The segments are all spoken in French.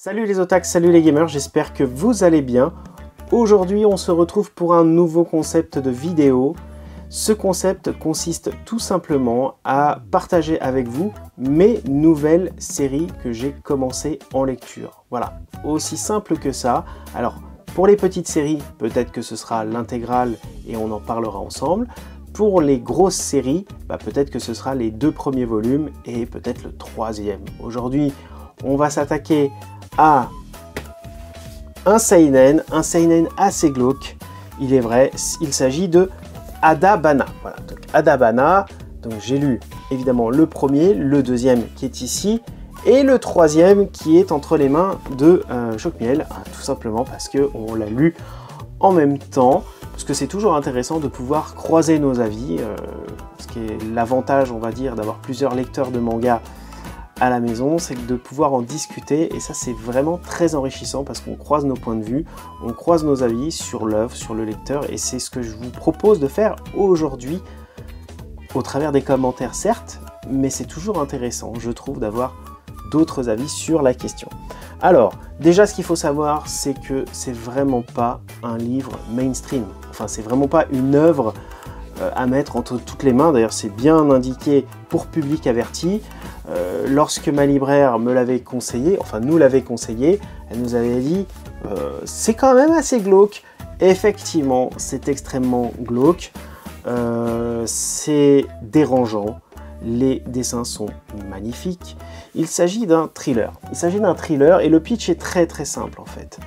Salut les otaks, salut les gamers, j'espère que vous allez bien. Aujourd'hui, on se retrouve pour un nouveau concept de vidéo. Ce concept consiste tout simplement à partager avec vous mes nouvelles séries que j'ai commencées en lecture. Voilà, aussi simple que ça. Alors, pour les petites séries, peut-être que ce sera l'intégrale et on en parlera ensemble. Pour les grosses séries, peut-être que ce sera les 2 premiers volumes et peut-être le 3e. Aujourd'hui, on va s'attaquer à un seinen assez glauque. Il est vrai, il s'agit de Adabana. Voilà, donc Adabana, donc j'ai lu évidemment le premier, le deuxième qui est ici, et le 3e qui est entre les mains de Choc-Miel, tout simplement parce qu'on l'a lu en même temps, parce que c'est toujours intéressant de pouvoir croiser nos avis, ce qui est l'avantage, on va dire, d'avoir plusieurs lecteurs de manga à la maison, c'est de pouvoir en discuter, et ça c'est vraiment très enrichissant parce qu'on croise nos points de vue, on croise nos avis sur l'œuvre, sur le lecteur, et c'est ce que je vous propose de faire aujourd'hui au travers des commentaires certes, mais c'est toujours intéressant, je trouve, d'avoir d'autres avis sur la question. Alors, déjà ce qu'il faut savoir, c'est que c'est vraiment pas un livre mainstream, enfin c'est vraiment pas une œuvre à mettre entre toutes les mains, d'ailleurs c'est bien indiqué pour public averti. Lorsque ma libraire me l'avait conseillé, enfin nous l'avait conseillé, elle nous avait dit c'est quand même assez glauque. Effectivement, c'est extrêmement glauque, c'est dérangeant, les dessins sont magnifiques. Il s'agit d'un thriller. Et le pitch est très très simple en fait.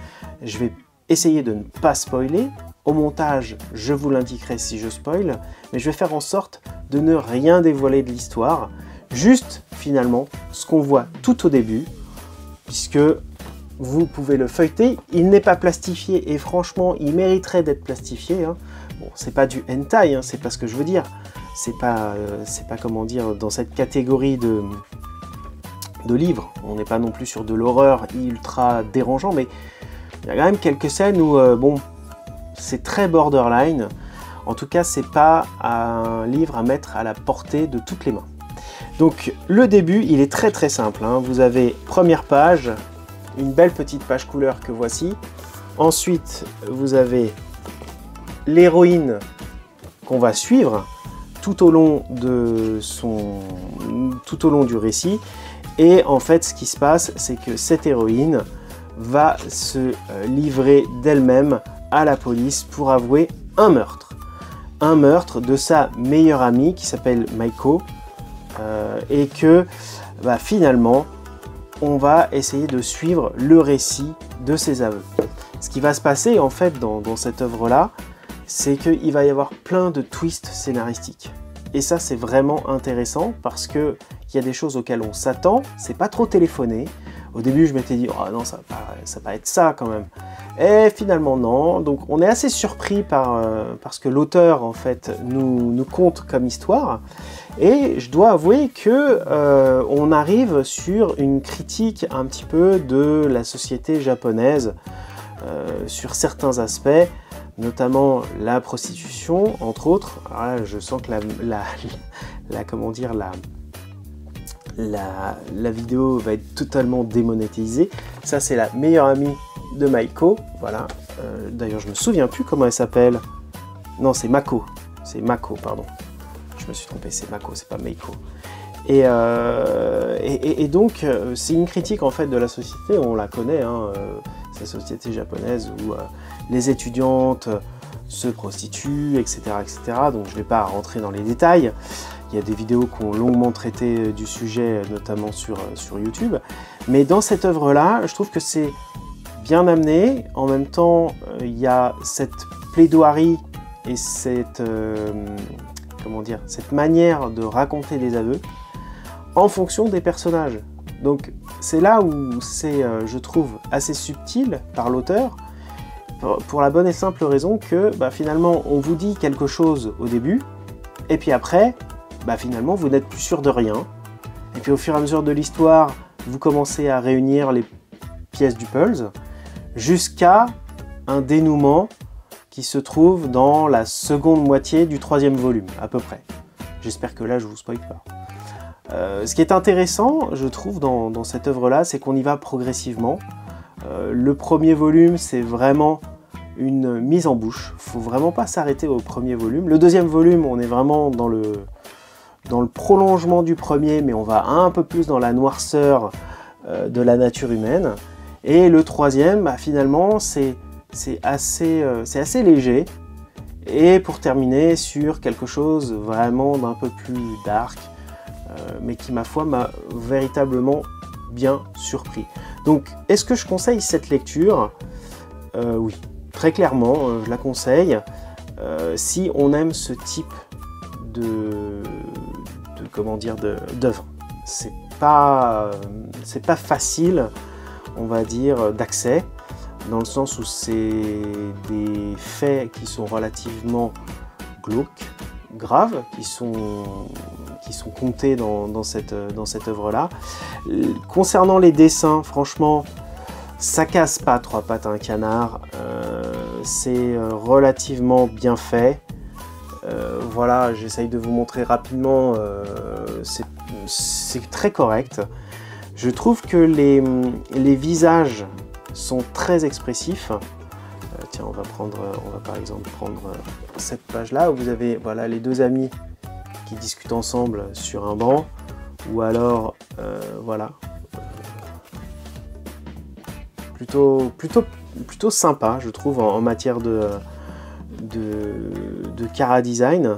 Je vais essayer de ne pas spoiler. Au montage, je vous l'indiquerai si je spoil, mais je vais faire en sorte de ne rien dévoiler de l'histoire. Juste, finalement, ce qu'on voit tout au début, puisque vous pouvez le feuilleter. Il n'est pas plastifié, et franchement, il mériterait d'être plastifié. Hein. Bon, c'est pas du hentai, hein, c'est pas ce que je veux dire. C'est pas comment dire, dans cette catégorie de livres. On n'est pas non plus sur de l'horreur ultra dérangeant, mais il y a quand même quelques scènes où, bon, c'est très borderline. En tout cas, c'est pas un livre à mettre à la portée de toutes les mains. Donc le début, il est très très simple, hein. Vous avez première page, une belle petite page couleur que voici. Ensuite, vous avez l'héroïne qu'on va suivre tout au long du récit. Et en fait, ce qui se passe, c'est que cette héroïne va se livrer d'elle-même à la police pour avouer un meurtre. Un meurtre de sa meilleure amie qui s'appelle Maiko. Et que finalement on va essayer de suivre le récit de ses aveux. Ce qui va se passer en fait dans cette œuvre là, c'est qu'il va y avoir plein de twists scénaristiques, et ça c'est vraiment intéressant parce que il y a des choses auxquelles on s'attend, c'est pas trop téléphoné. Au début je m'étais dit oh non, ça va pas être ça quand même, et finalement non. Donc on est assez surpris par ce que l'auteur en fait nous conte comme histoire. Et je dois avouer que on arrive sur une critique un petit peu de la société japonaise sur certains aspects, notamment la prostitution entre autres. Alors là, je sens que la vidéo va être totalement démonétisée. Ça c'est la meilleure amie de Maiko, voilà. D'ailleurs je me souviens plus comment elle s'appelle. Non, c'est Mako, pardon. Je me suis trompé, c'est Mako, c'est pas Meiko. Et donc, c'est une critique en fait de la société, on la connaît, hein, cette société japonaise où les étudiantes se prostituent, etc., etc. Donc je ne vais pas rentrer dans les détails. Il y a des vidéos qui ont longuement traité du sujet, notamment sur YouTube. Mais dans cette œuvre-là, je trouve que c'est bien amené. En même temps, il y a cette plaidoirie et cette manière de raconter des aveux en fonction des personnages. Donc c'est là où c'est, je trouve, assez subtil par l'auteur, pour la bonne et simple raison que finalement on vous dit quelque chose au début, et puis après, finalement vous n'êtes plus sûr de rien, et puis au fur et à mesure de l'histoire, vous commencez à réunir les pièces du puzzle, jusqu'à un dénouement qui se trouve dans la seconde moitié du 3e volume, à peu près. J'espère que là, je vous spoil pas. Ce qui est intéressant, je trouve, dans cette œuvre-là, c'est qu'on y va progressivement. Le premier volume, c'est vraiment une mise en bouche. Il ne faut vraiment pas s'arrêter au premier volume. Le deuxième volume, on est vraiment dans le prolongement du premier, mais on va un peu plus dans la noirceur de la nature humaine. Et le troisième, bah, finalement, c'est assez léger. Et pour terminer sur quelque chose vraiment d'un peu plus dark, mais qui, ma foi, m'a véritablement bien surpris. Donc, est-ce que je conseille cette lecture? Oui, très clairement, je la conseille. Si on aime ce type d'œuvre. C'est pas facile, on va dire, d'accès, dans le sens où c'est des faits qui sont relativement glauques, graves, qui sont comptés dans cette œuvre-là. Concernant les dessins, franchement, ça casse pas trois pattes à un canard, c'est relativement bien fait. Voilà, j'essaye de vous montrer rapidement, c'est très correct. Je trouve que les visages sont très expressifs. Tiens, on va par exemple prendre cette page-là où vous avez voilà, les deux amis qui discutent ensemble sur un banc, ou alors voilà, plutôt sympa, je trouve, en matière de chara design.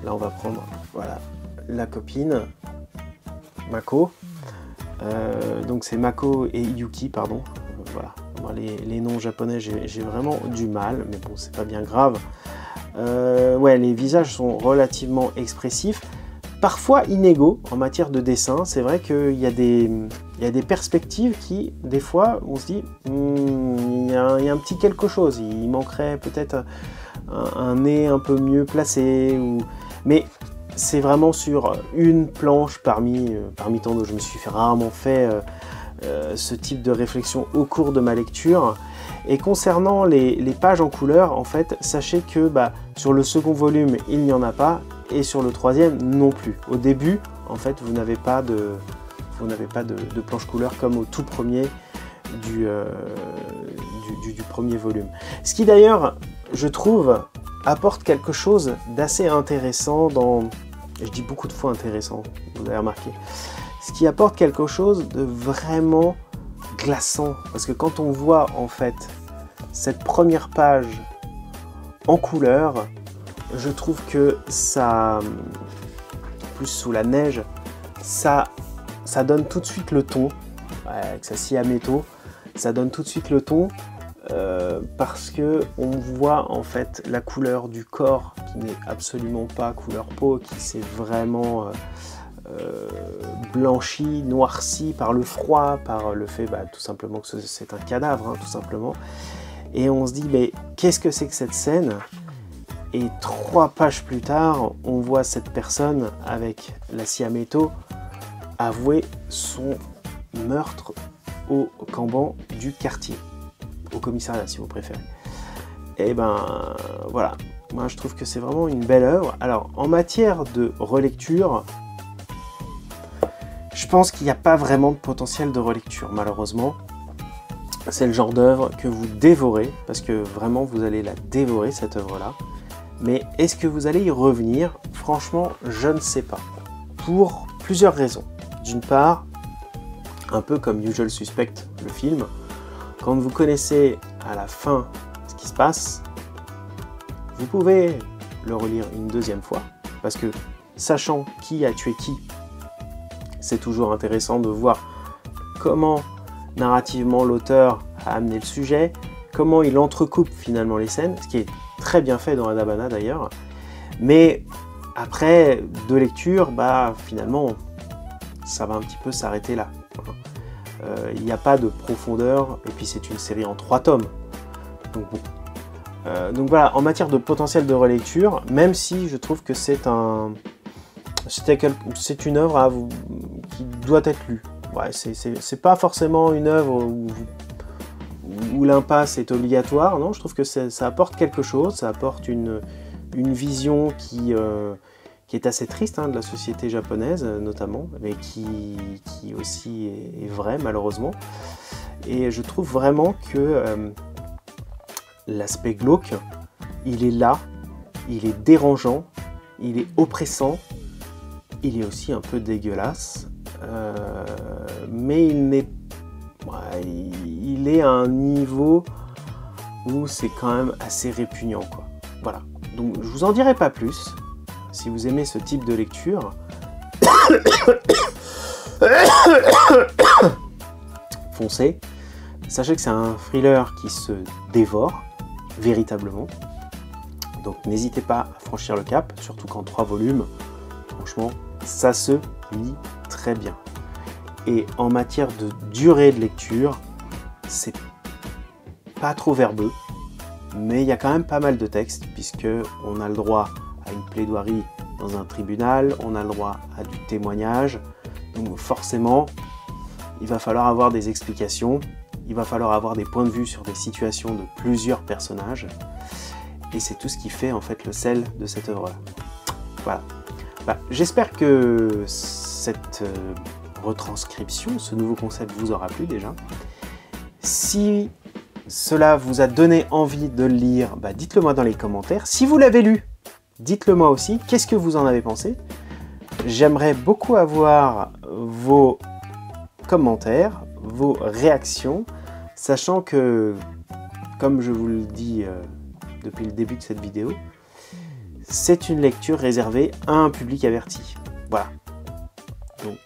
Là, on va prendre voilà, la copine, Mako. Donc c'est Mako et Yuki, pardon. Voilà, les noms japonais, j'ai vraiment du mal, mais bon, c'est pas bien grave. Ouais, les visages sont relativement expressifs, parfois inégaux en matière de dessin. C'est vrai qu'il y a des perspectives qui, des fois, on se dit, il y a un petit quelque chose, il manquerait peut-être un nez un peu mieux placé, mais c'est vraiment sur une planche parmi tant d'autres. Je me suis rarement fait ce type de réflexion au cours de ma lecture. Et concernant les pages en couleur, en fait, sachez que sur le second volume, il n'y en a pas, et sur le troisième non plus. Au début, en fait, vous n'avez pas de planche couleur comme au tout premier du premier volume. Ce qui d'ailleurs, je trouve, apporte quelque chose d'assez intéressant je dis beaucoup de fois intéressant, vous avez remarqué, ce qui apporte quelque chose de vraiment glaçant, parce que quand on voit en fait cette première page en couleur, je trouve que ça, plus sous la neige, ça donne tout de suite le ton, avec sa scie à métaux, ça donne tout de suite le ton, parce que on voit en fait la couleur du corps qui n'est absolument pas couleur peau, qui s'est vraiment blanchi, noirci par le froid, par le fait tout simplement que c'est un cadavre, hein, tout simplement. Et on se dit, mais qu'est-ce que c'est que cette scène? Et 3 pages plus tard, on voit cette personne avec la scie à métaux avouer son meurtre au Kanban du quartier, au commissariat si vous préférez. Et ben voilà, moi je trouve que c'est vraiment une belle œuvre. Alors en matière de relecture, je pense qu'il n'y a pas vraiment de potentiel de relecture, malheureusement. C'est le genre d'œuvre que vous dévorez, parce que vraiment vous allez la dévorer cette œuvre-là. Mais est-ce que vous allez y revenir? Franchement, je ne sais pas. Pour plusieurs raisons. D'une part, un peu comme Usual Suspect, le film, quand vous connaissez à la fin ce qui se passe, vous pouvez le relire une deuxième fois, parce que sachant qui a tué qui, c'est toujours intéressant de voir comment narrativement l'auteur a amené le sujet, comment il entrecoupe finalement les scènes, ce qui est très bien fait dans Adabana d'ailleurs. Mais après deux lectures, finalement, ça va un petit peu s'arrêter là. Il n'y a pas de profondeur, et puis c'est une série en 3 tomes. Donc bon. Donc voilà, en matière de potentiel de relecture, même si je trouve que c'est une œuvre qui doit être lue. Ouais, c'est pas forcément une œuvre où l'impasse est obligatoire, non, je trouve que ça apporte quelque chose, ça apporte une vision qui est assez triste, hein, de la société japonaise notamment, mais qui aussi est vraie malheureusement. Et je trouve vraiment que l'aspect glauque, il est là, il est dérangeant, il est oppressant, il est aussi un peu dégueulasse, mais il est à un niveau où c'est quand même assez répugnant, quoi. Voilà, donc je vous en dirai pas plus. Si vous aimez ce type de lecture, foncez. Sachez que c'est un thriller qui se dévore, véritablement. Donc n'hésitez pas à franchir le cap, surtout qu'en 3 volumes, franchement, ça se lit très bien. Et en matière de durée de lecture, c'est pas trop verbeux, mais il y a quand même pas mal de textes, puisque on a le droit à une plaidoirie dans un tribunal, on a le droit à du témoignage, donc forcément, il va falloir avoir des explications, il va falloir avoir des points de vue sur des situations de plusieurs personnages, et c'est tout ce qui fait en fait le sel de cette œuvre-là. Voilà. J'espère que cette retranscription, ce nouveau concept vous aura plu déjà. Si cela vous a donné envie de le lire, dites-le moi dans les commentaires. Si vous l'avez lu, dites-le moi aussi. Qu'est-ce que vous en avez pensé? J'aimerais beaucoup avoir vos commentaires, vos réactions, sachant que, comme je vous le dis depuis le début de cette vidéo, c'est une lecture réservée à un public averti. Voilà. Donc,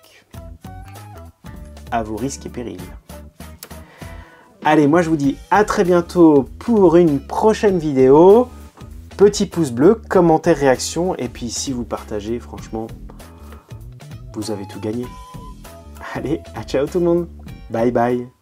à vos risques et périls. Allez, moi je vous dis à très bientôt pour une prochaine vidéo. Petit pouce bleu, commentaire, réaction, et puis si vous partagez, franchement, vous avez tout gagné. Allez, à ciao tout le monde. Bye bye.